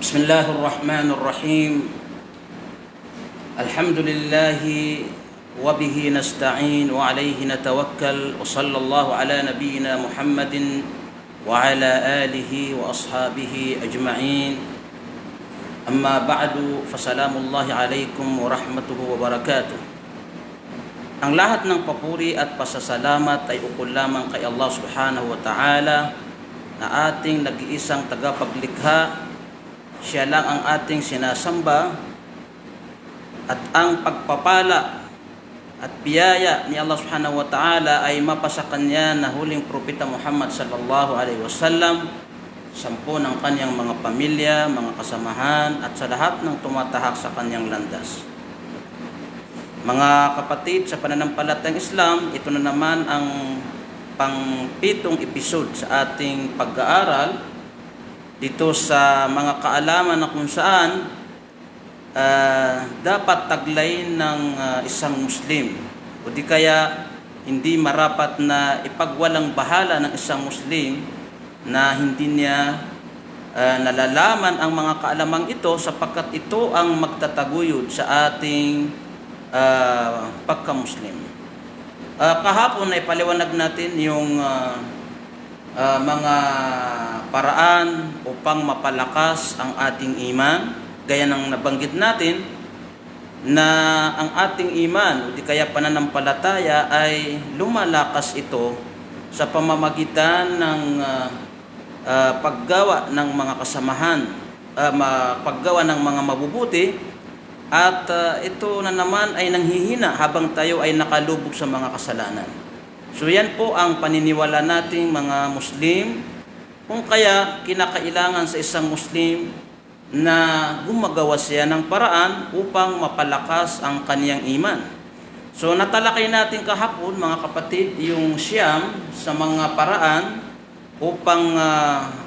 بسم الله الرحمن الرحيم. الحمد لله وبه نستعين وعليه نتوكل وصلى الله على نبينا محمد وعلى آله وأصحابه أجمعين. أما بعد فسلام الله عليكم ورحمته وبركاته. Ang lahat ng papuri at pasasalamat ay ukol lamang kay Allah subhanahu wa ta'ala na ating nag-iisang tagapaglikha. Siya lang ang ating sinasamba at ang pagpapala at biyaya ni Allah subhanahu wa ta'ala ay mapasa kanya na huling propeta Muhammad sallallahu alaihi wasallam, 10 ng kanyang mga pamilya, mga kasamahan at sa lahat ng tumatahak sa kanyang landas. Mga kapatid sa pananampalatayang Islam, ito na naman ang pang-7 episode sa ating pag-aaral dito sa mga kaalaman na kung saan dapat taglayin ng isang Muslim o di kaya hindi marapat na ipagwalang bahala ng isang Muslim na hindi niya nalalaman ang mga kaalamang ito sapagkat ito ang magtataguyod sa ating pagka-Muslim. Kahapon ay paliwanag natin yung mga paraan upang mapalakas ang ating iman, gaya ng nabanggit natin na ang ating iman o di kaya pananampalataya ay lumalakas ito sa pamamagitan ng paggawa ng mga kasamahan, paggawa ng mga mabubuti. At ito na naman ay nanghihina habang tayo ay nakalubog sa mga kasalanan. So yan po ang paniniwala nating mga Muslim, kung kaya kinakailangan sa isang Muslim na gumagawa siya ng paraan upang mapalakas ang kaniyang iman. So natalakay natin kahapon mga kapatid yung siyam sa mga paraan upang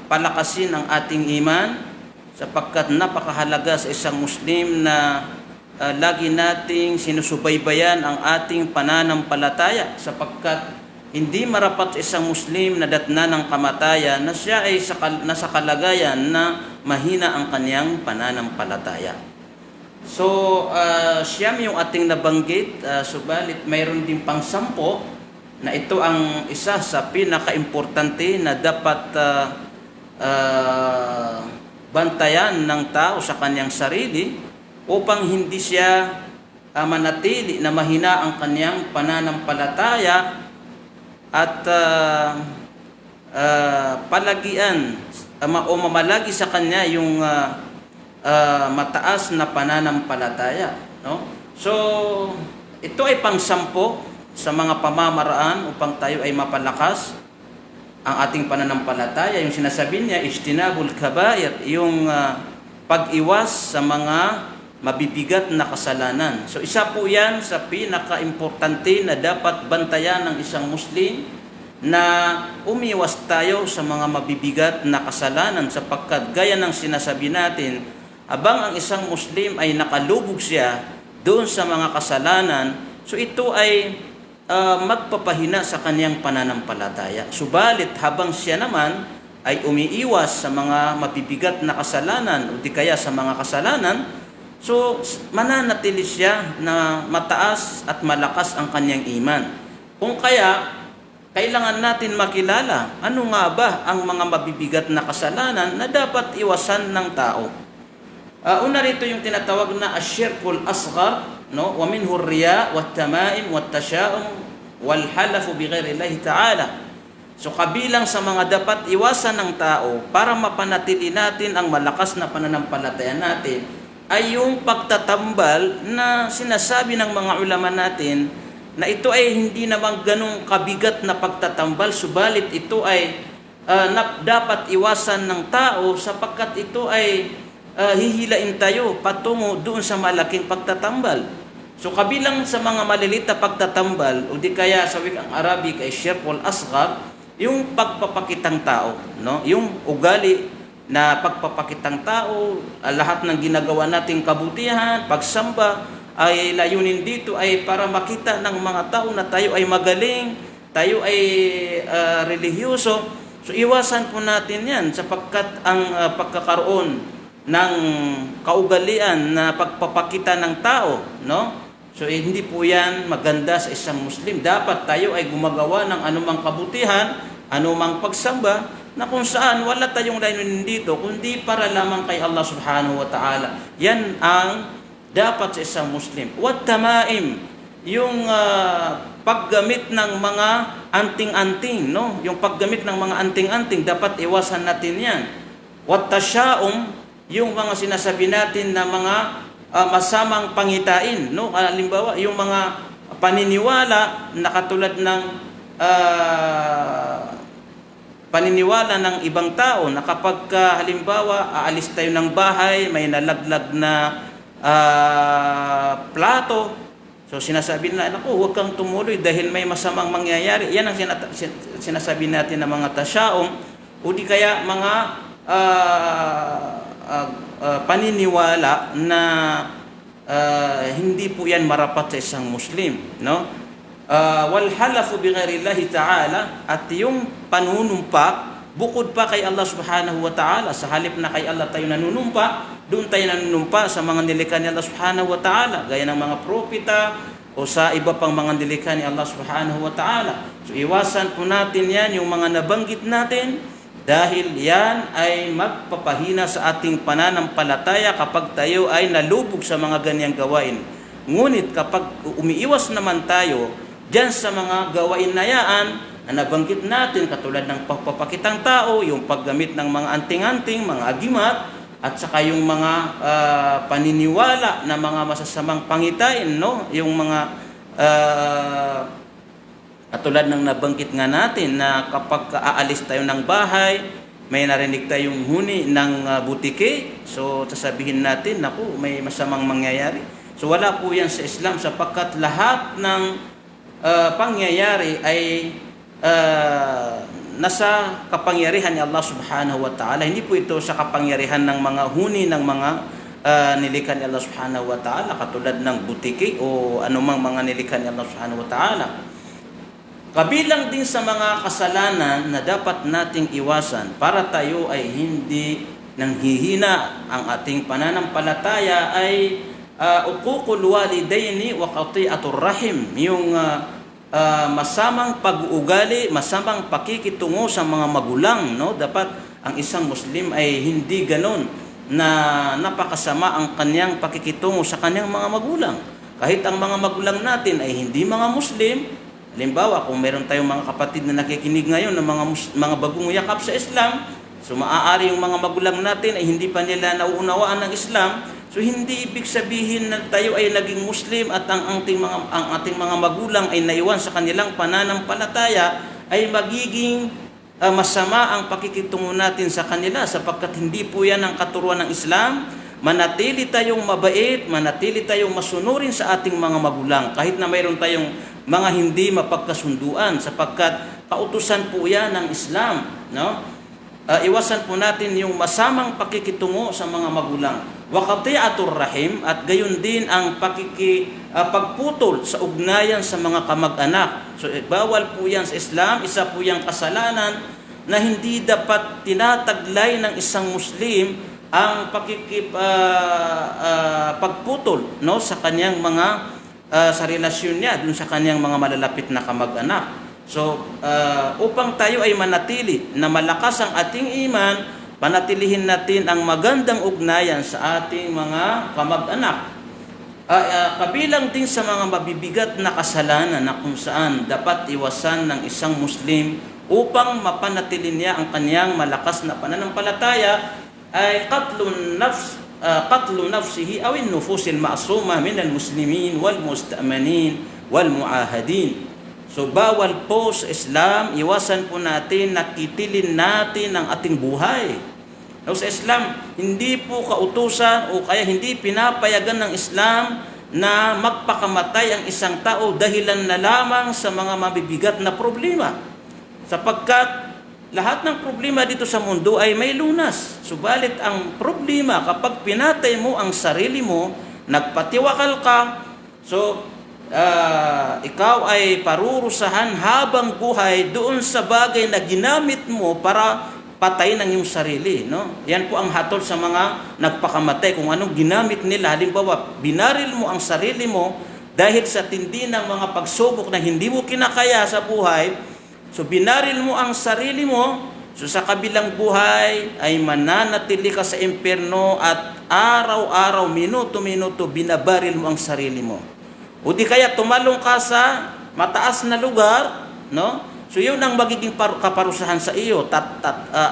palakasin ang ating iman, sapagkat napakahalaga sa isang Muslim na lagi nating sinusubaybayan ang ating pananampalataya, sapagkat hindi marapat sa isang Muslim na datna ng kamatayan na siya ay nasa kalagayan na mahina ang kaniyang pananampalataya. So, siyam yung ating nabanggit, subalit mayroon din pang 10 na ito ang isa sa pinaka-importante na dapat bantayan ng tao sa kanyang sarili upang hindi siya manatili na mahina ang kanyang pananampalataya at palagian o mamalagi sa kanya yung mataas na pananampalataya, no? So ito ay pang-10 sa mga pamamaraan upang tayo ay mapalakas ang ating pananampalataya. Yung sinasabi niya, ijtinabul kabair, yung pag-iwas sa mga mabibigat na kasalanan. So isa po yan sa pinaka-importante na dapat bantayan ng isang Muslim, na umiwas tayo sa mga mabibigat na kasalanan, sapagkat gaya ng sinasabi natin, habang ang isang Muslim ay nakalubog siya doon sa mga kasalanan, so ito ay magpapahina sa kanyang pananampalataya. Subalit habang siya naman ay umiiwas sa mga mabibigat na kasalanan o di kaya sa mga kasalanan, so mananatili siya na mataas at malakas ang kanyang iman. Kung kaya kailangan natin makilala ano nga ba ang mga mabibigat na kasalanan na dapat iwasan ng tao. Una rito yung tinatawag na asyirkul asghar, no? Wa minhu riya wat tamaim wat tashaum wal halafu bighairi Allah ta'ala. So kabilang sa mga dapat iwasan ng tao para mapanatili natin ang malakas na pananampalataya natin ay yung pagtatambal na sinasabi ng mga ulama natin na ito ay hindi naman ganong kabigat na pagtatambal, subalit ito ay dapat iwasan ng tao sapagkat ito ay hihilain tayo patungo doon sa malaking pagtatambal. So kabilang sa mga maliliit na pagtatambal o di kaya sa wikang Arabic ay syirkul asghar, yung pagpapakitang tao, no? Yung ugali na pagpapakitang tao, lahat ng ginagawa nating kabutihan, pagsamba ay layunin dito ay para makita ng mga tao na tayo ay magaling, tayo ay relihiyoso. So iwasan po natin yan sapagkat ang pagkakaroon ng kaugalian na pagpapakita ng tao, no? So hindi po yan maganda sa isang Muslim. Dapat tayo ay gumagawa ng anumang kabutihan, anumang pagsamba, na kung saan wala tayong layunin dito, kundi para lamang kay Allah subhanahu wa ta'ala. Yan ang dapat sa isang Muslim. Wat tamaim, yung paggamit ng mga anting-anting, no? Yung paggamit ng mga anting-anting, dapat iwasan natin yan. Wat tasyaum, yung mga sinasabi natin na mga masamang pangitain, no? Halimbawa, yung mga paniniwala na katulad ng paniniwala ng ibang tao na kapag halimbawa aalis tayo ng bahay, may nalaglag na plato, so sinasabi na, naku, huwag kang tumuloy dahil may masamang mangyayari. Yan ang sinasabi natin ng mga tasyaong, o di kaya mga paniniwala na hindi po yan marapat sa isang Muslim, no? Wal halafu bi ghairillahi ta'ala, at yung panunumpa bukod pa kay Allah subhanahu wa ta'ala. Sa halip na kay Allah tayo nanunumpa, doon tayo nanunumpa sa mga nilikha ni Allah subhanahu wa ta'ala, gaya ng mga propeta o sa iba pang mga nilikha ni Allah subhanahu wa ta'ala. So iwasan po natin yan, yung mga nabanggit natin, dahil yan ay magpapahina sa ating pananampalataya kapag tayo ay nalubog sa mga ganyang gawain. Ngunit kapag umiiwas naman tayo diyan sa mga gawain na yan na nabanggit natin, katulad ng pagpapakitang tao, yung paggamit ng mga anting-anting, mga agimat, at saka yung mga paniniwala na mga masasamang pangitain, no? Yung mga katulad ng nabanggit nga natin na kapag aalis tayo ng bahay, may narinig tayong huni ng butike, so sasabihin natin, naku, may masamang mangyayari. So wala po yan sa Islam, sapagkat lahat ng pangyayari ay nasa kapangyarihan ni Allah subhanahu wa ta'ala. Hindi po ito sa kapangyarihan ng mga huni ng mga nilikha ni Allah subhanahu wa ta'ala, katulad ng butiki o anumang mga nilikha ni Allah subhanahu wa ta'ala. Kabilang din sa mga kasalanan na dapat nating iwasan para tayo ay hindi nanghihina ang ating pananampalataya ay uququl walidaini wa qati'atur rahim, yung masamang pag-uugali, masamang pakikitungo sa mga magulang, no? Dapat ang isang Muslim ay hindi ganon na napakasama ang kanyang pakikitungo sa kanyang mga magulang. Kahit ang mga magulang natin ay hindi mga Muslim, halimbawa kung meron tayong mga kapatid na nakikinig ngayon ng mga bagong yakap sa Islam, so maaari yung mga magulang natin ay hindi pa nila nauunawaan ng Islam. So hindi ibig sabihin na tayo ay naging Muslim at ang ating mga magulang ay naiwan sa kanilang pananampalataya ay magiging masama ang pakikitungo natin sa kanila, sapagkat hindi po yan ang katuruan ng Islam. Manatili tayong mabait, manatili tayong masunurin sa ating mga magulang kahit na mayroon tayong mga hindi mapagkasunduan, sapagkat kautusan po yan ng Islam, no? Iwasan po natin yung masamang pakikitungo sa mga magulang. Wa qati'atur rahim, at gayon din ang pagputol sa ugnayan sa mga kamag-anak. So bawal po yan sa Islam. Isa po yang kasalanan na hindi dapat tinataglay ng isang Muslim ang pagputol, no, sa kanyang mga sa relasyon niya dun sa kanyang mga malalapit na kamag-anak. So, upang tayo ay manatili na malakas ang ating iman, panatilihin natin ang magandang ugnayan sa ating mga kamag-anak. Kabilang din sa mga mabibigat na kasalanan na kung saan dapat iwasan ng isang Muslim upang mapanatili niya ang kanyang malakas na pananampalataya ay qatlu nafsihi aw an-nufusil ma'suma min al-muslimin wal musta'manin wal mu'ahadin. So bawal po sa Islam, iwasan po natin na kitilin natin ang ating buhay. No, sa Islam, hindi po kautusan o kaya hindi pinapayagan ng Islam na magpakamatay ang isang tao dahilan na lamang sa mga mabibigat na problema. Sapagkat lahat ng problema dito sa mundo ay may lunas. Subalit ang problema kapag pinatay mo ang sarili mo, nagpatiwakal ka, so ikaw ay parurusahan habang buhay doon sa bagay na ginamit mo para patay ng iyong sarili, no? Yan po ang hatol sa mga nagpakamatay, kung anong ginamit nila. Halimbawa, binaril mo ang sarili mo dahil sa tindi ng mga pagsubok na hindi mo kinakaya sa buhay. So binaril mo ang sarili mo, so sa kabilang buhay ay mananatili ka sa impyerno at araw-araw, minuto-minuto binabaril mo ang sarili mo. O di kaya tumalong ka sa mataas na lugar, no? So yun ang magiging kaparusahan sa iyo.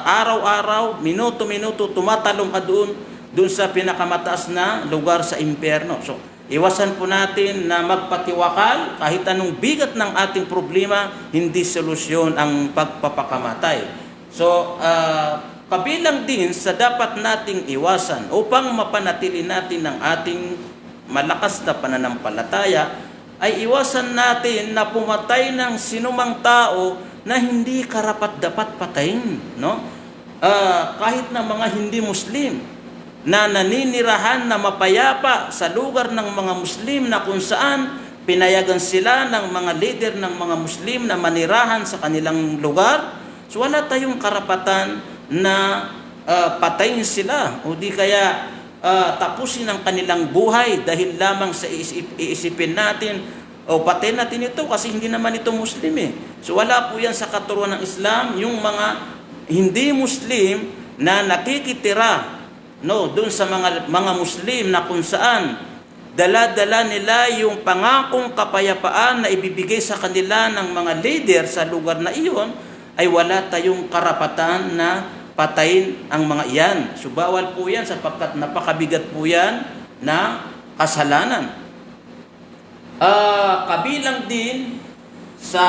Araw-araw, minuto-minuto, tumatalong ka doon sa pinakamataas na lugar sa impyerno. So iwasan po natin na magpatiwakal kahit anong bigat ng ating problema, hindi solusyon ang pagpapakamatay. So kabilang din sa dapat nating iwasan upang mapanatili natin ang ating malakas na pananampalataya, ay iwasan natin na pumatay ng sinumang tao na hindi karapat-dapat patayin, no? Kahit na mga hindi Muslim na naninirahan na mapayapa sa lugar ng mga Muslim na kung saan pinayagan sila ng mga leader ng mga Muslim na manirahan sa kanilang lugar, so wala tayong karapatan na patayin sila o di kaya tapusin ang kanilang buhay dahil lamang sa iisipin natin o patayin natin ito kasi hindi naman ito Muslim eh. So wala po yan sa katuruan ng Islam, yung mga hindi Muslim na nakikitira, no, doon sa mga Muslim na kung saan dala-dala nila yung pangakong kapayapaan na ibibigay sa kanila ng mga leader sa lugar na iyon, ay wala tayong karapatan na patayin ang mga iyan. So bawal po yan sapagkat napakabigat po yan na kasalanan. Kabilang din sa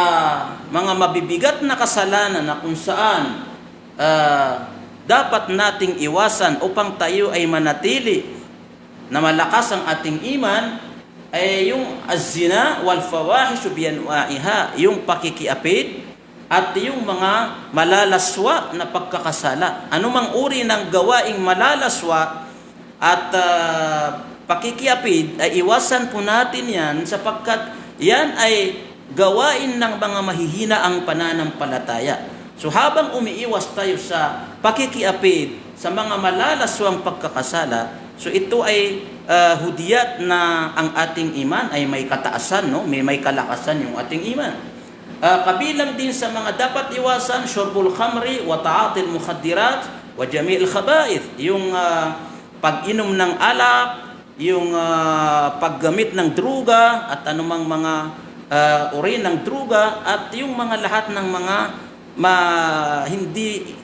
mga mabibigat na kasalanan na kung saan dapat nating iwasan upang tayo ay manatili na malakas ang ating iman, ay yung az-zina wal fawahishu bi anwa'iha, yung pakikiapid at yung mga malalaswa na pagkakasala. Anumang uri ng gawaing malalaswa at pakikiapid ay iwasan po natin yan sapagkat yan ay gawain ng mga mahihina ang pananampalataya. So habang umiiwas tayo sa pakikiapid sa mga malalaswang pagkakasala, so ito ay hudiyat na ang ating iman ay may kataasan, no? May kalakasan yung ating iman. Kabilang din sa mga dapat iwasan, syurbul khamri wa ta'atil mukhaddirat wa jami'il khaba'ith, yung pag-inom ng alak, yung paggamit ng druga at anumang mga uri ng druga at yung mga lahat ng mga hindi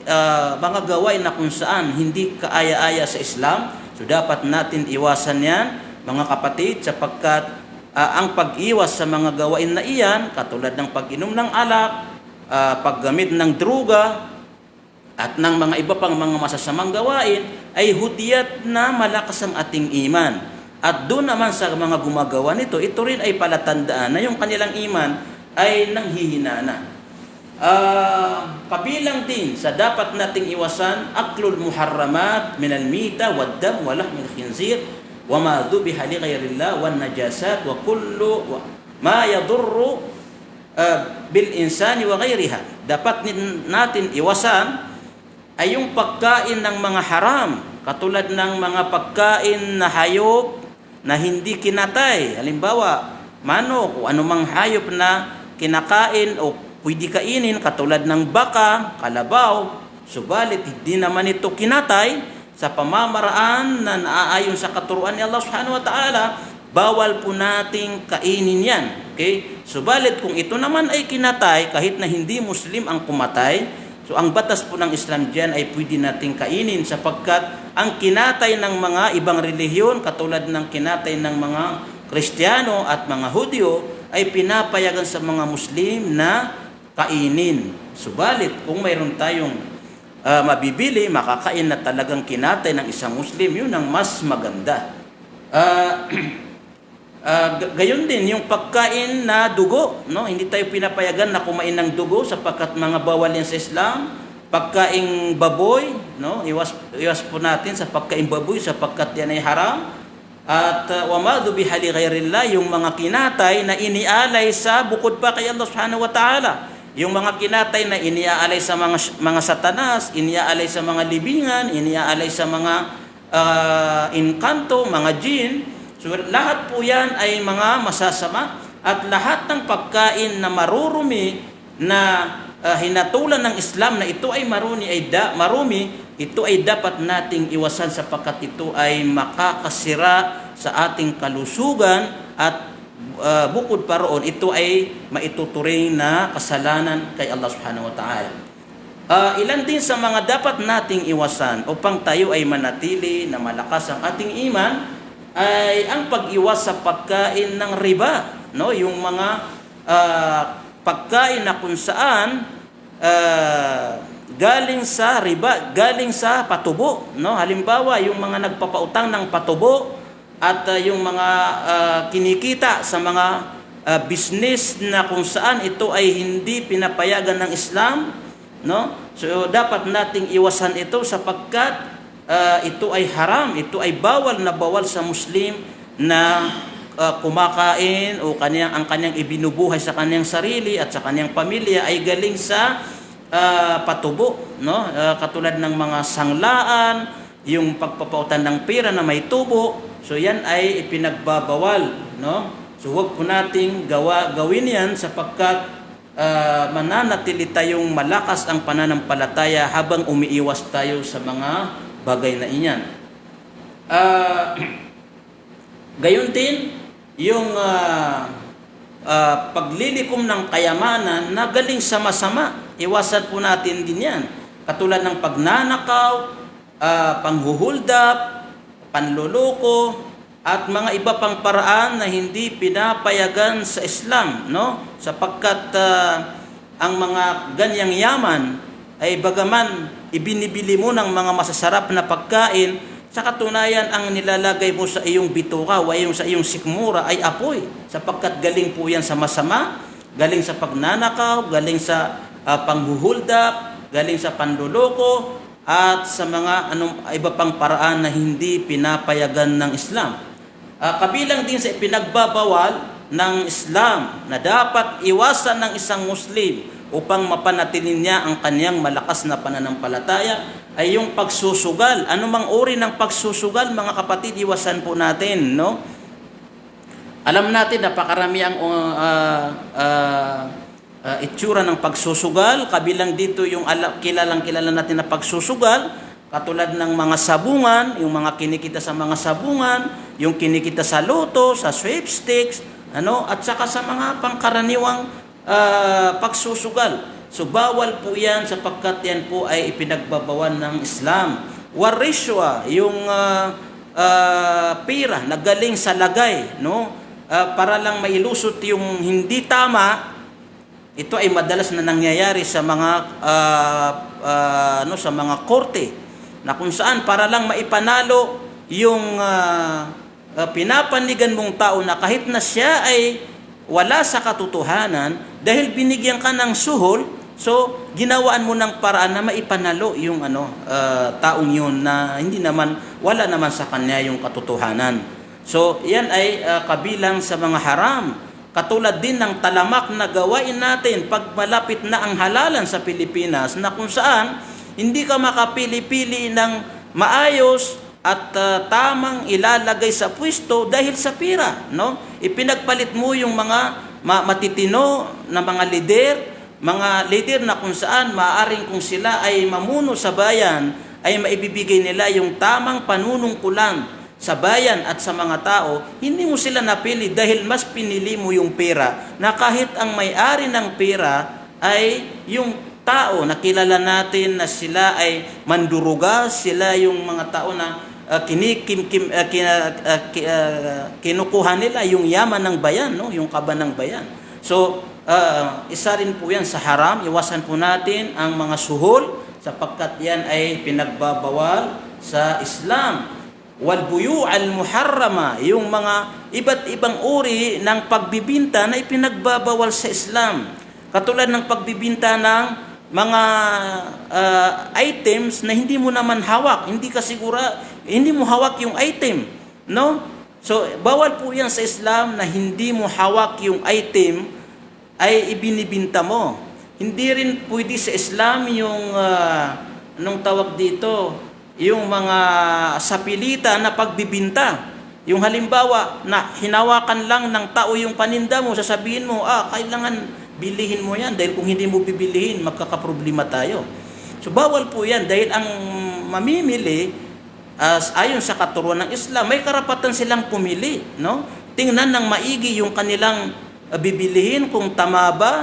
mga gawain na kung saan hindi kaaya-aya sa Islam. So dapat natin iwasan yan, mga kapatid, sapagkat ang pag-iwas sa mga gawain na iyan, katulad ng pag-inom ng alak, paggamit ng druga, at ng mga iba pang mga masasamang gawain, ay hudiyat na malakas ang ating iman. At doon naman sa mga gumagawa nito, ito rin ay palatandaan na yung kanilang iman ay nanghihina na. Kabilang din sa dapat nating iwasan, aklul muharramat minal mita wad dam wa lahmil khinzir wa ma dhubiha li ghairillah wan najasat wa kullu ma yadurru bil insani wa ghairiha. Dapat natin iwasan ay yung pagkain ng mga haram, katulad ng mga pagkain na hayop na hindi kinatay. Halimbawa, manok o anumang hayop na kinakain o pwede kainin, katulad ng baka, kalabaw, subalit hindi naman ito kinatay sa pamamaraan na naaayon sa katuruan ni Allah subhanahu wa ta'ala, bawal po nating kainin yan. Okay? Subalit kung ito naman ay kinatay, kahit na hindi Muslim ang kumatay, so ang batas po ng Islam dyan ay pwede nating kainin sapagkat ang kinatay ng mga ibang relihiyon, katulad ng kinatay ng mga Kristiyano at mga Hudyo, ay pinapayagan sa mga Muslim na kainin. Subalit kung mayroon tayong mabibili, makakain na talagang kinatay ng isang Muslim, yun ang mas maganda. Gayon din yung pagkain na dugo, no? Hindi tayo pinapayagan na kumain ng dugo sapagkat mga bawal yan sa Islam. Pagkaing baboy, no? Iwas po natin sa pagkain baboy sapagkat yan ay haram. At wa ma dhubiha li ghairillah, yung mga kinatay na inialay sa bukod pa kay Allah subhanahu wa ta'ala. Yung mga kinatay na iniaalay sa mga satanas, iniaalay sa mga libingan, iniaalay sa mga inkanto, mga jin. So lahat po yan ay mga masasama at lahat ng pagkain na marurumi na hinatulan ng Islam na ito ay marumi, ito ay dapat nating iwasan sapagkat ito ay makakasira sa ating kalusugan at bukod pa roon, ito ay maituturing na kasalanan kay Allah subhanahu wa ta'ala. Ilan din sa mga dapat nating iwasan upang tayo ay manatili na malakas ang ating iman ay ang pag-iwas sa pagkain ng riba, no? Yung mga pagkain na kung saan galing sa riba, galing sa patubo, no? Halimbawa, yung mga nagpapautang ng patubo at yung mga kinikita sa mga business na kung saan ito ay hindi pinapayagan ng Islam, no? So dapat nating iwasan ito sapagkat ito ay haram, ito ay bawal na bawal sa Muslim na kumakain o ang kanyang ibinubuhay sa kanyang sarili at sa kanyang pamilya ay galing sa patubo, no? Katulad ng mga sanglaan, yung pagpapautan ng pera na may tubo. So yan ay ipinagbabawal, no? So huwag po nating gawin yan sapagkat mananatili tayong malakas ang pananampalataya habang umiiwas tayo sa mga bagay na iyan. Gayon din yung paglilikom ng kayamanan na galing sa masama, iwasan po natin din yan. Katulad ng pagnanakaw, panghuhuldap, panloloko, at mga iba pang paraan na hindi pinapayagan sa Islam, no? Sapagkat ang mga ganyang yaman ay bagaman ibinibili mo ng mga masasarap na pagkain, sa katunayan ang nilalagay mo sa iyong bituka o sa iyong sikmura ay apoy, sapagkat galing po yan sa masama, galing sa pagnanakaw, galing sa panghuhuldap, galing sa panloloko, at sa mga iba pang paraan na hindi pinapayagan ng Islam. Kabilang din sa ipinagbabawal ng Islam na dapat iwasan ng isang Muslim upang mapanatili niya ang kanyang malakas na pananampalataya ay yung pagsusugal. Anumang uri ng pagsusugal, mga kapatid, iwasan po natin, no? Alam natin napakarami ang itsura ng pagsusugal. Kabilang dito yung kilala natin na pagsusugal, katulad ng mga sabungan, yung mga kinikita sa mga sabungan, yung kinikita sa loto, sa sweepstakes, at saka sa mga pangkaraniwang pagsusugal. So bawal po yan sapagkat yan po ay ipinagbabawal ng Islam. Warishwa, yung pira na galing sa lagay, no? Para lang mailusot yung hindi tama. Ito ay madalas na nangyayari sa mga sa mga korte na kung saan para lang maipanalo yung pinapanigan mong tao na kahit na siya ay wala sa katotohanan, dahil binigyan ka ng suhol, so ginawaan mo ng paraan na maipanalo yung taong yun na wala naman sa kanya yung katotohanan. So yan ay kabilang sa mga haram. Katulad din ng talamak na gawain natin pag malapit na ang halalan sa Pilipinas, na kung saan hindi ka makapili-pili ng maayos at tamang ilalagay sa pwesto dahil sa pira, no? Ipinagpalit mo yung mga matitino na mga lider na kung saan maaaring kung sila ay mamuno sa bayan ay maibibigay nila yung tamang panunungkulan sa bayan at sa mga tao. Hindi mo sila napili dahil mas pinili mo yung pera, na kahit ang may-ari ng pera ay yung tao na kilala natin na sila ay manduruga, sila yung mga tao na kinukuha nila yung yaman ng bayan, no? Yung kaba ng bayan. So isa rin po yan sa haram. Iwasan po natin ang mga suhol sapagkat yan ay pinagbabawal sa Islam. Wal buyu' al muharrama, yung mga iba't ibang uri ng pagbibinta na ipinagbabawal sa Islam. Katulad ng pagbibinta ng mga items na hindi mo naman hawak, hindi mo hawak yung item, no? So bawal po yan sa Islam na hindi mo hawak yung item ay ibinibinta mo. Hindi rin pwede sa Islam yung anong tawag dito, yung mga sapilita na pagbibinta. Yung halimbawa na hinawakan lang ng tao yung paninda mo, sasabihin mo, kailangan bilihin mo yan dahil kung hindi mo bibilihin, magkakaproblema tayo. So bawal po yan dahil ang mamimili, ayon sa katuruan ng Islam, may karapatan silang pumili, no? Tingnan ng maigi yung kanilang bibilihin, kung tama ba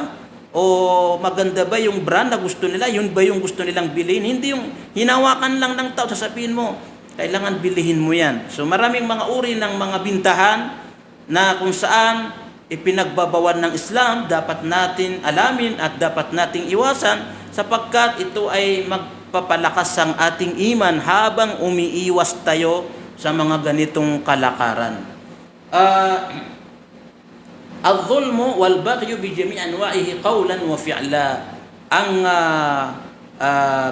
o maganda ba yung brand na gusto nila, yun ba yung gusto nilang bilhin. Hindi yung hinawakan lang ng tao, sasabihin mo, kailangan bilihin mo yan. So maraming mga uri ng mga bintahan na kung saan ipinagbabawal ng Islam, dapat natin alamin at dapat nating iwasan sapagkat ito ay magpapalakas ang ating iman habang umiiwas tayo sa mga ganitong kalakaran. Al-zulmu wal-baghyu bi jami' anwa'ihi qawlan wa fi'la. Ang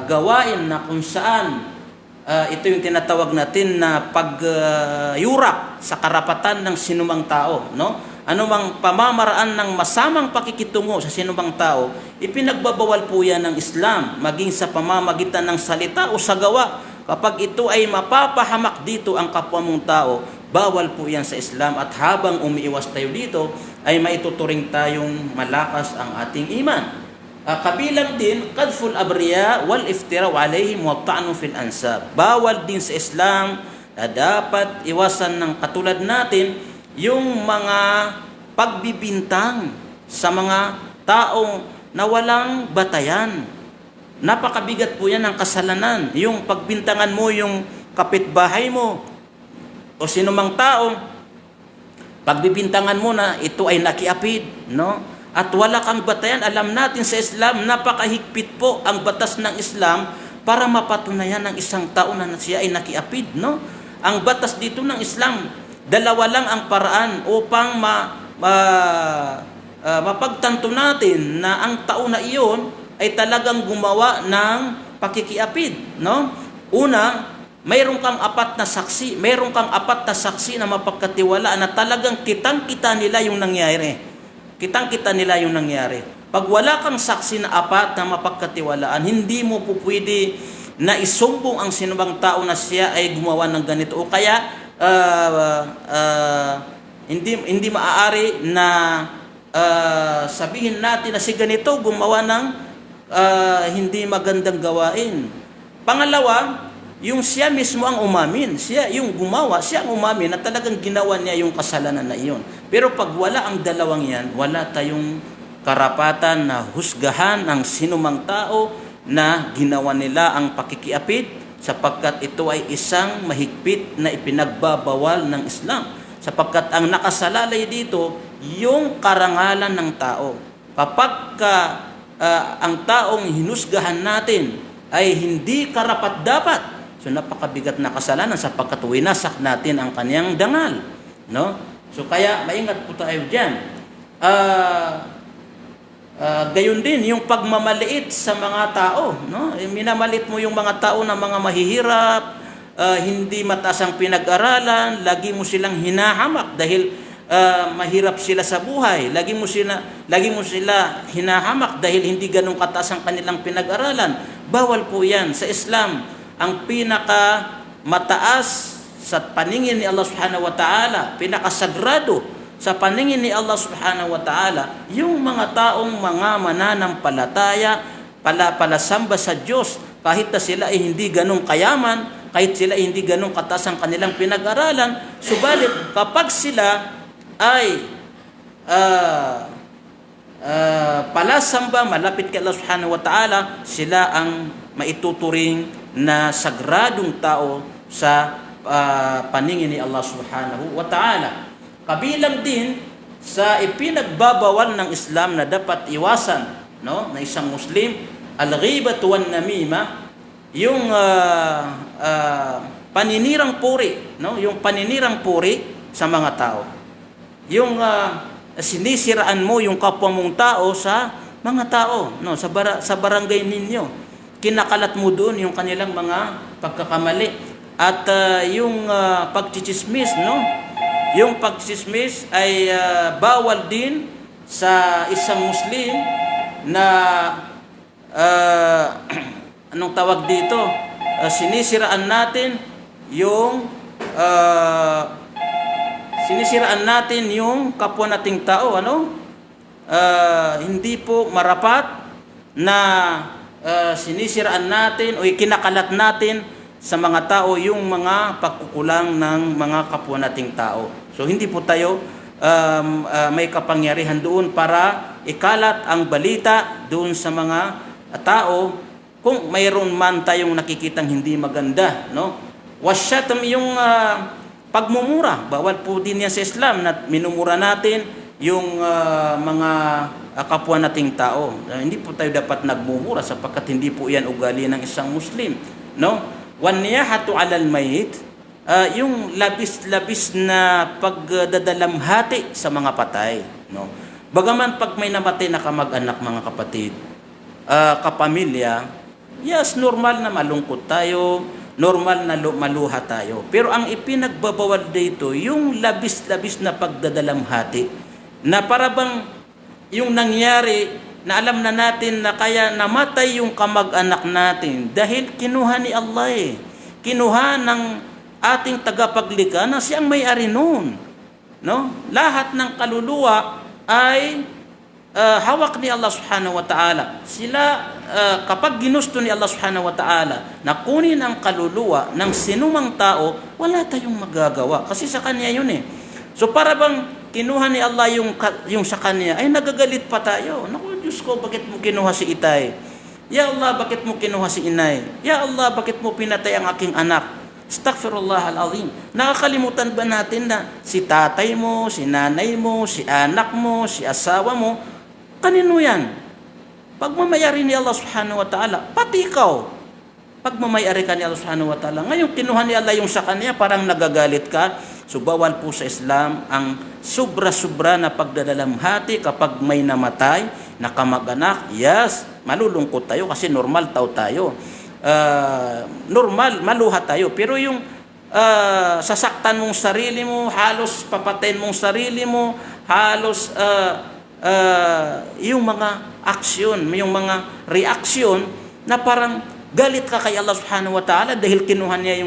gawain na kung saan ito yung tinatawag natin na pagyurak sa karapatan ng sinumang tao, no? Anumang pamamaraan ng masamang pakikitungo sa sinumang tao, ipinagbabawal po yan ng Islam, maging sa pamamagitan ng salita o sa gawa. Kapag ito ay mapapahamak dito ang kapwa mong tao, bawal po yan sa Islam, at habang umiiwas tayo dito, ay maituturing tayong malakas ang ating iman. Kabilang din qadful abriya wal iftira alayhim wa ta'nu fil ansab. Bawal din sa Islam na dapat iwasan ng katulad natin yung mga pagbibintang sa mga taong na walang batayan. Napakabigat po yan ng kasalanan. Yung pagbintangan mo yung kapitbahay mo o sinumang tao, pagbibintangan mo na ito ay nakiapid, no? At wala kang batayan. Alam natin sa Islam, napakahigpit po ang batas ng Islam para mapatunayan ng isang tao na siya ay nakiapid, no? Ang batas dito ng Islam, dalawa lang ang paraan upang mapagtanto natin na ang tao na iyon ay talagang gumawa ng pakikiapid, no? Una, mayroon kang apat na saksi, na mapagkatiwalaan na talagang kitang-kita nila yung nangyari. Kitang-kita nila yung nangyari. Pag wala kang saksi na apat na mapagkatiwalaan, hindi mo po pwede na isumbong ang sinumang tao na siya ay gumawa ng ganito. O kaya, hindi maaari na sabihin natin na si ganito gumawa ng hindi magandang gawain. Pangalawa, yung siya mismo ang umamin, siya yung gumawa, siya ang umamin na talagang ginawa niya yung kasalanan na iyon. Pero pag wala ang dalawang yan, wala tayong karapatan na husgahan ang sinumang tao na ginawa nila ang pakikiapid sapagkat ito ay isang mahigpit na ipinagbabawal ng Islam. Sapagkat ang nakasalalay dito, yung karangalan ng tao. Kapag ang taong hinusgahan natin ay hindi karapat-dapat, so napakabigat na kasalanan sapagkat winasak natin ang kaniyang dangal, no? So kaya maingat po tayo diyan. Gayon din yung pagmamaliit sa mga tao, no? Minamalit mo yung mga tao na mga mahihirap, hindi mataas ang pinag-aralan, lagi mo silang hinahamak dahil mahirap sila sa buhay. Lagi mo sila hinahamak dahil hindi ganun kataas ang kanilang pinag-aralan. Bawal po 'yan sa Islam. Ang pinaka mataas sa paningin ni Allah Subhanahu wa Ta'ala, pinakasagrado sa paningin ni Allah Subhanahu wa Ta'ala, yung mga taong mga mananampalataya, palasamba sa Diyos, kahit na sila ay hindi ganong kayaman, kahit sila ay hindi ganong kataas ang kanilang pinag-aralan, subalit kapag sila ay palasamba, malapit kay Allah Subhanahu wa Ta'ala, sila ang maituturing na sagradong tao sa paningin ni Allah Subhanahu wa Ta'ala. Kabilang din sa ipinagbabawal ng Islam na dapat iwasan, no, na isang Muslim, al-ghibah wan namima, yung paninirang puri, no, yung paninirang puri sa mga tao. Yung sinisiraan mo yung kapwa mong tao sa mga tao, no, sa barangay ninyo. Kinakalat mo doon yung kanilang mga pagkakamali. At yung pagchichismis, no? Yung pagchichismis ay bawal din sa isang Muslim na anong tawag dito? Sinisiraan natin yung kapwa nating tao, hindi po marapat na sinisiraan natin o ikinakalat natin sa mga tao yung mga pagkukulang ng mga kapwa nating tao. So hindi po tayo may kapangyarihan doon para ikalat ang balita doon sa mga tao kung mayroon man tayong nakikitang hindi maganda, no? Wasyatam yung pagmumura, bawal po din yan sa Islam na minumura natin yung mga kapwa nating tao. Hindi po tayo dapat nagmumura sapagkat hindi po yan ugali ng isang Muslim, no? Waniyahatu 'alal mayit, yung labis-labis na pagdadalamhati sa mga patay, no? Bagaman pag may namatay na kamag-anak, mga kapatid, kapamilya, yes, normal na malungkot tayo, normal na maluha tayo. Pero ang ipinagbabawal dito, yung labis-labis na pagdadalamhati, na para bang yung nangyari na alam na natin na kaya namatay yung kamag-anak natin dahil kinuha ni Allah kinuha ng ating tagapaglikha na siyang may-ari noon, no? Lahat ng kaluluwa ay hawak ni Allah subhanahu wa ta'ala. Sila, kapag ginusto ni Allah subhanahu wa ta'ala na kunin ang kaluluwa ng sinumang tao, wala tayong magagawa. Kasi sa Kanya yun So para bang kinuha ni Allah yung sa Kanya, ay nagagalit pa tayo. Naku, Diyos ko, bakit mo kinuha si Itay? Ya Allah, bakit mo kinuha si Inay? Ya Allah, bakit mo pinatay ang aking anak? Astaghfirullah al-azim. Nakakalimutan ba natin na si tatay mo, si nanay mo, si anak mo, si asawa mo, kanino yan? Pagmamayari ni Allah subhanahu wa ta'ala, pati ikaw. Pagmamayari ka ni Allah subhanahu wa ta'ala. Ngayon, kinuha ni Allah yung sa Kanya, parang nagagalit ka. So, bawal po sa Islam ang sobra-sobra na pagdadalamhati kapag may namatay na kamag-anak. Yes, malulungkot tayo kasi normal tao tayo. Normal, maluha tayo. Pero yung sasaktan mong sarili mo, halos papatayin mong sarili mo, halos yung mga aksyon, yung mga reaksyon na parang galit ka kay Allah subhanahu wa ta'ala dahil kinuha niya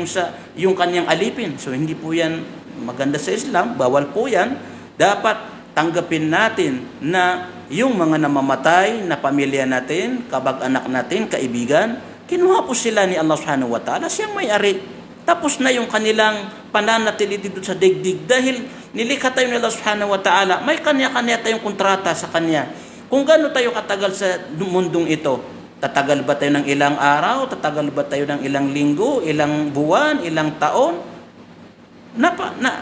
yung kanyang alipin. So hindi po yan maganda sa Islam, bawal po yan. Dapat tanggapin natin na yung mga namamatay na pamilya natin, kabag-anak natin, kaibigan, kinuha po sila ni Allah subhanahu wa ta'ala, siyang may-ari. Tapos na yung kanilang pananatili dito sa digdig dahil nilikha tayo ni Allah subhanahu wa ta'ala, may kanya-kanya tayong kontrata sa Kanya. Kung gaano tayo katagal sa mundong ito, tatagal ba tayo ng ilang araw, tatagal ba tayo ng ilang linggo, ilang buwan, ilang taon?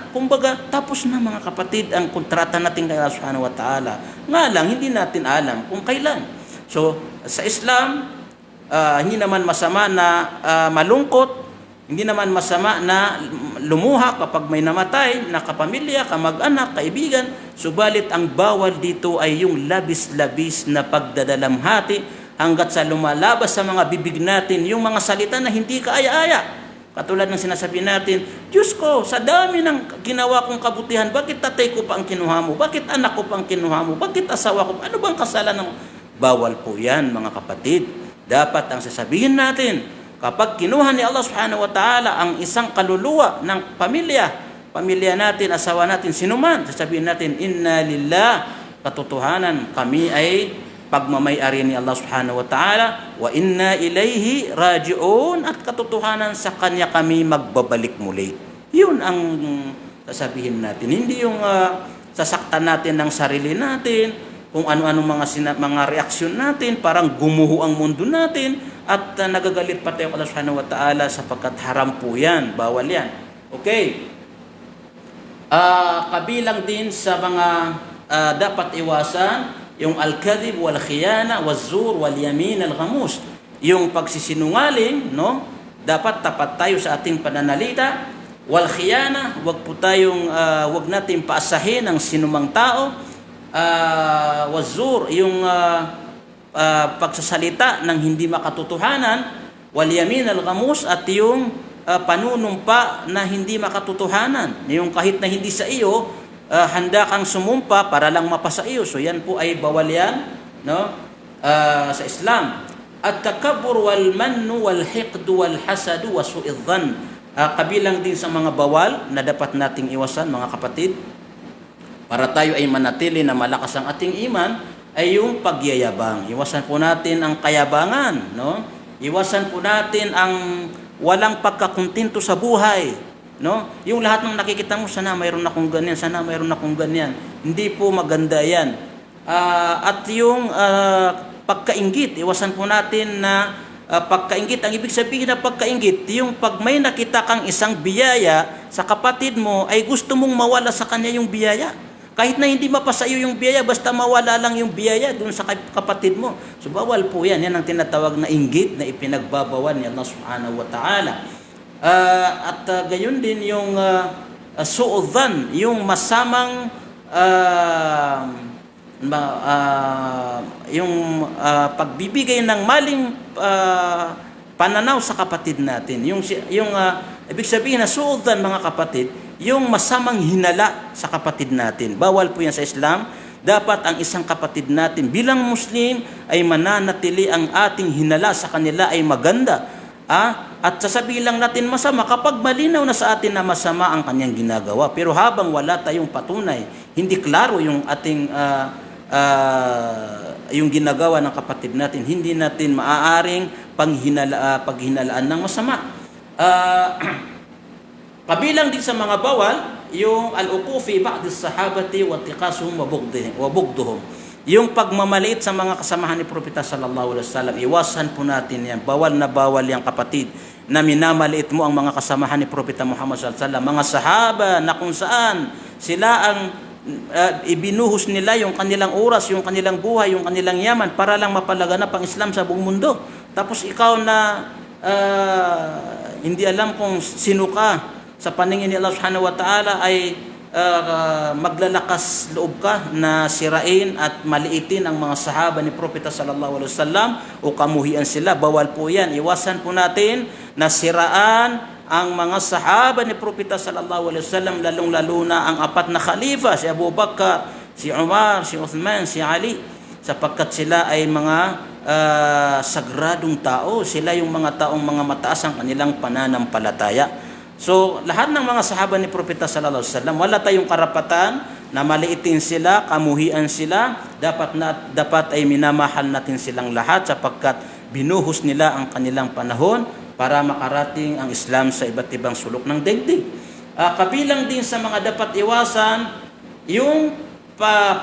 Kumbaga, tapos na mga kapatid ang kontrata natin kay Allah subhanahu wa ta'ala. Nga lang, hindi natin alam kung kailan. So, sa Islam, hindi naman masama na malungkot, hindi naman masama na lumuha kapag may namatay na kapamilya, kamag-anak, kaibigan. Subalit ang bawal dito ay yung labis-labis na pagdadalamhati hanggat sa lumalabas sa mga bibig natin yung mga salita na hindi kaaya-aya. Katulad ng sinasabi natin, Diyos ko, sa dami ng ginawa kong kabutihan, bakit tatay ko pa ang kinuha mo? Bakit anak ko pa ang kinuha mo? Bakit asawa ko? Ano bang kasalanan? Bawal po yan, mga kapatid. Dapat ang sasabihin natin, kapag kinuha ni Allah subhanahu wa ta'ala ang isang kaluluwa ng pamilya natin, asawa natin, sinuman, sasabihin natin, inna lillah, katotohanan, kami ay pagmamay-ari ni Allah subhanahu wa ta'ala, wa inna ilayhi raji'un, at katotohanan sa Kanya kami magbabalik muli. Yun ang sasabihin natin. Hindi yung sasaktan natin ng sarili natin, kung ano-ano mga reaksyon natin, parang gumuho ang mundo natin, at nagagalit pa tayo kay Allah subhanahu wa ta'ala sapagkat haram po yan, bawal yan. Okay. Kabilang din sa mga dapat iwasan, yung al-kadhib wal-khiyana waz-zur wal-yamin al-ghamus. Yung pagsisinungaling, no? Dapat tapat tayo sa ating pananalita. Wal-khiyana, wag natin paasahin ang sinumang tao. Waz-zur, yung pagsasalita ng hindi makatotohanan. Wal-yamin al-ghamus, at yung panunumpa na hindi makatotohanan. Yung kahit na hindi sa iyo, handa kang sumumpa para lang mapasa iyo. So yan po ay bawal yan, no? sa Islam. At-takabbur wal mannu wal hiqdu wal hasadu wa su'idh dhann. Kabilang din sa mga bawal na dapat nating iwasan, mga kapatid, para tayo ay manatili na malakas ang ating iman, ay yung pagyayabang. Iwasan po natin ang kayabangan, no? Iwasan po natin ang walang pagkakuntinto sa buhay, no? Yung lahat ng nakikita mo, sana mayroon akong ganyan, sana mayroon akong ganyan. Hindi po maganda 'yan. At yung pagkainggit, iwasan po natin na pagkainggit. Ang ibig sabihin na pagkainggit, yung pag may nakita kang isang biyaya sa kapatid mo, ay gusto mong mawala sa kanya yung biyaya. Kahit na hindi mapasa iyo yung biyaya, basta mawala lang yung biyaya dun sa kapatid mo. So bawal po yan. Yan ang tinatawag na inggit na ipinagbabawal ni Allah subhanahu wa ta'ala. Gayon din yung su'udhan, yung masamang pagbibigay ng maling pananaw sa kapatid natin. Ibig sabihin na su'udhan, mga kapatid, yung masamang hinala sa kapatid natin. Bawal po yan sa Islam. Dapat ang isang kapatid natin bilang Muslim ay mananatili ang ating hinala sa kanila ay maganda. At sasabihin lang natin masama kapag malinaw na sa atin na masama ang kanyang ginagawa. Pero habang wala tayong patunay, hindi klaro yung ating yung ginagawa ng kapatid natin, hindi natin maaaring paghinalaan ng masama. Kabilang din sa mga bawal, yung al-uqufi ba'd as-sahabati wa tiqasuhum wa bugduhum. Yung pagmamaliit sa mga kasamahan ni Propeta sallallahu alaihi wasallam, iwasan po natin yan. Bawal na bawal yang kapatid na minamaliit mo ang mga kasamahan ni Propeta Muhammad sallallahu alaihi wasallam, mga sahaba na kung saan sila ang ibinuhos nila yung kanilang oras, yung kanilang buhay, yung kanilang yaman para lang mapalaganap ang Islam sa buong mundo. Tapos ikaw na hindi alam kung sino ka sa paningin ni Allah subhanahu wa ta'ala, ay maglalakas loob ka na sirain at maliitin ang mga sahaba ni Propeta sallallahu alaihi wasallam o kamuhian sila. Bawal po yan. Iwasan po natin na siraan ang mga sahaba ni Propeta sallallahu alaihi wasallam, lalong-lalo na ang apat na khalifa, si Abu Bakar, si Umar, si Uthman, si Ali, sapagkat sila ay mga sagradong tao. Sila yung mga taong mga mataas ang kanilang pananampalataya. So, lahat ng mga sahaba ni Propeta sallallahu alaihi wasallam, wala tayong karapatan na maliitin sila, kamuhian sila. Dapat ay minamahal natin silang lahat sapagkat binuhos nila ang kanilang panahon para makarating ang Islam sa iba't ibang sulok ng daigdig. Kabilang din sa mga dapat iwasan, yung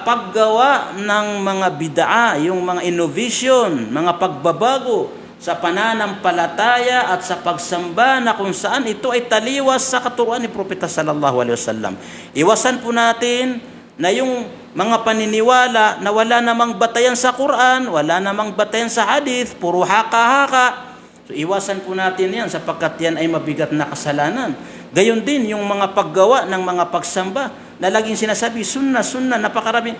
paggawa ng mga bid'a, yung mga innovation, mga pagbabago sa pananampalataya at sa pagsamba na kung saan ito ay taliwas sa katuruan ni Propeta sallallahu alaihi wasallam. Iwasan po natin na yung mga paniniwala na wala namang batayan sa Quran, wala namang batayan sa hadith, puro haka-haka. So iwasan po natin yan sapagkat yan ay mabigat na kasalanan. Gayon din yung mga paggawa ng mga pagsamba na laging sinasabi, sunna, napakaraming.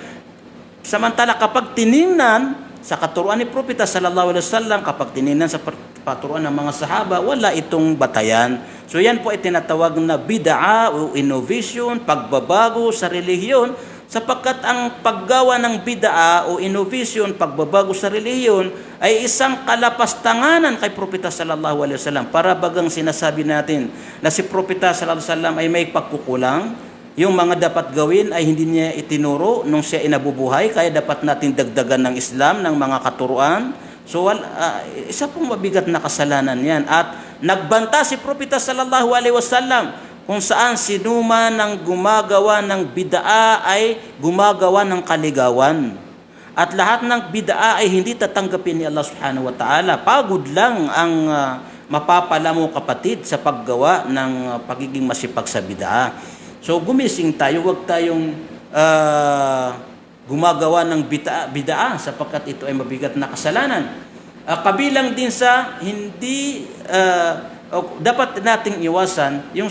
Samantala kapag tiningnan sa katuruan ni Propeta sallallahu alaihi wasallam, kapag tiningnan sa paturuan ng mga sahaba, wala itong batayan. So yan po ay tinatawag na bid'a o innovation, pagbabago sa relihiyon, sapagkat ang paggawa ng bid'a o innovation, pagbabago sa relihiyon ay isang kalapastanganan kay Propeta sallallahu alaihi wasallam. Para bagang sinasabi natin na si Propeta sallallahu alaihi wasallam ay may pagkukulang. Yung mga dapat gawin ay hindi niya itinuro nung siya inabubuhay, kaya dapat natin dagdagan ng Islam, ng mga katuruan. So, isa pong mabigat na kasalanan yan. At nagbanta si Propeta sallallahu alaihi wasallam kung saan sinuman ng gumagawa ng bid'a ay gumagawa ng kaligawan. At lahat ng bid'a ay hindi tatanggapin ni Allah subhanahu wa ta'ala. Pagod lang ang mapapala mo, kapatid, sa paggawa ng pagiging masipag sa bid'a. So gumising tayo, huwag tayong gumagawa ng bid'a sapagkat ito ay mabigat na kasalanan. Kabilang din sa hindi dapat nating iwasan yung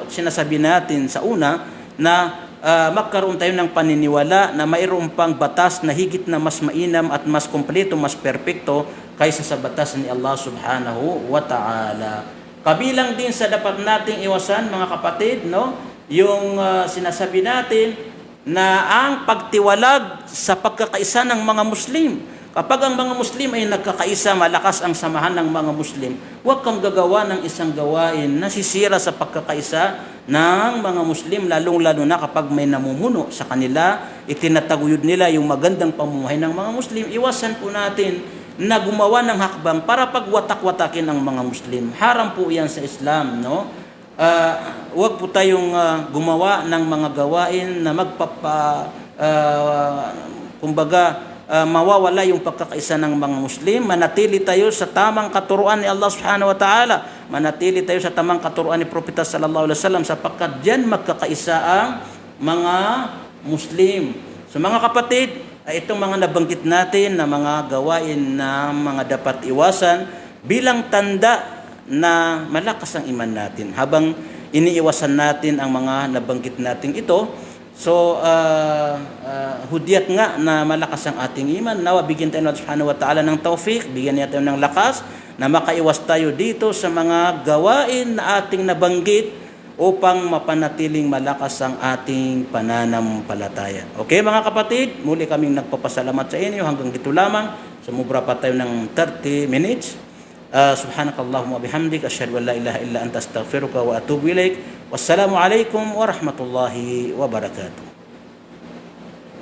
sinasabi natin sa una na magkaroon tayo ng paniniwala na mayroon pang batas na higit na mas mainam at mas kompleto, mas perpekto kaysa sa batas ni Allah subhanahu wa ta'ala. Kabilang din sa dapat nating iwasan, mga kapatid, no? Yung sinasabi natin na ang pagtiwalag sa pagkakaisa ng mga Muslim. Kapag ang mga Muslim ay nagkakaisa, malakas ang samahan ng mga Muslim, huwag kang gagawa ng isang gawain na sisira sa pagkakaisa ng mga Muslim, lalong-lalo na kapag may namumuno sa kanila, itinataguyod nila yung magandang pamumuhay ng mga Muslim. Iwasan po natin na gumawa ng hakbang para pagwatak-watakin ang mga Muslim. Haram po yan sa Islam, no? Huwag po tayong gumawa ng mga gawain na mawawala yung pagkakaisa ng mga Muslim. Manatili tayo sa tamang katuruan ni Allah Subhanahu wa Ta'ala. Manatili tayo sa tamang katuruan ni Propeta sallallahu alaihi wasallam, sapagkat diyan magkakaisa ang mga Muslim. So mga kapatid, itong mga nabanggit natin na mga gawain na mga dapat iwasan bilang tanda na malakas ang iman natin. Habang iniiwasan natin ang mga nabanggit natin ito, so hudyat nga na malakas ang ating iman. Nawa bigyan tayo ng Subhanahu wa Ta'ala ng tawfik, bigyan niya tayo ng lakas na makaiwas tayo dito sa mga gawain na ating nabanggit upang mapanatiling malakas ang ating pananampalataya. Okay mga kapatid, muli kaming nagpapasalamat sa inyo. Hanggang dito lamang, sumubra pa tayo ng 30 minutes. Subhanakallahumma bihamdik, asyhadu an la ilaha illa anta astaghfiruka wa atubu ilaik. Wassalamu alaikum warahmatullahi wabarakatuh.